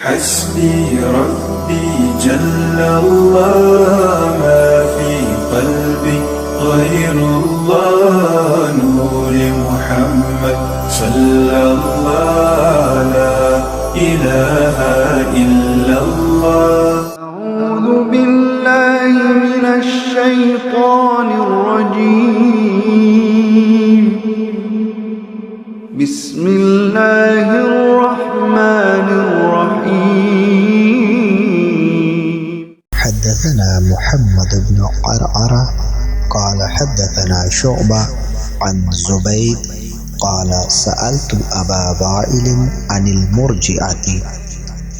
حسبي ربي جل الله ما في قلبي غير الله نور محمد صلى الله لا إله إلا الله. أعوذ بالله من الشيطان الرجيم. بسم الله الرحمن الرحيم. حدثنا محمد بن عرعرة قال حدثنا شعبة عن زبيد قال سألت أبا وائل عن المرجئة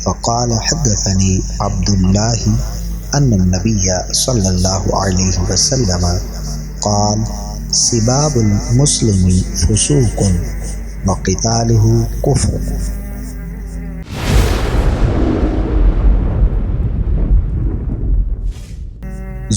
فقال حدثني عبد الله أن النبي صلى الله عليه وسلم قال سباب المسلم فسوق وقتاله كفر.